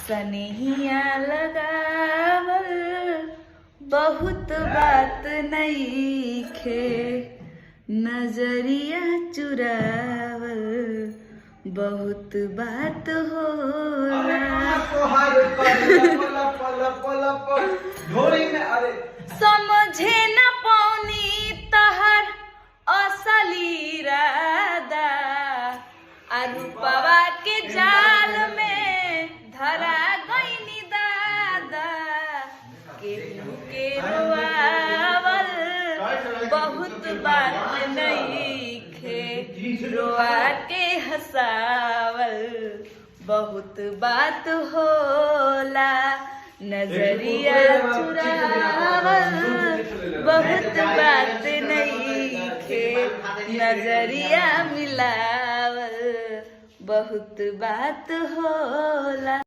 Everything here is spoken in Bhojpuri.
सनेहिया लगावल बहुत बात नइखे, नजरिया चुरावल बहुत बात होला। समझे न पौनी तहर असली इरादा, रूपवा के जाल में धरा गईनी दादा। केहू के रोआवल बहुत बात नइखे, रोआ के हंसावल बहुत बात होला। नजरिया चुरावल बहुत बात नइखे, नजरिया मिलावल बहुत बात होला।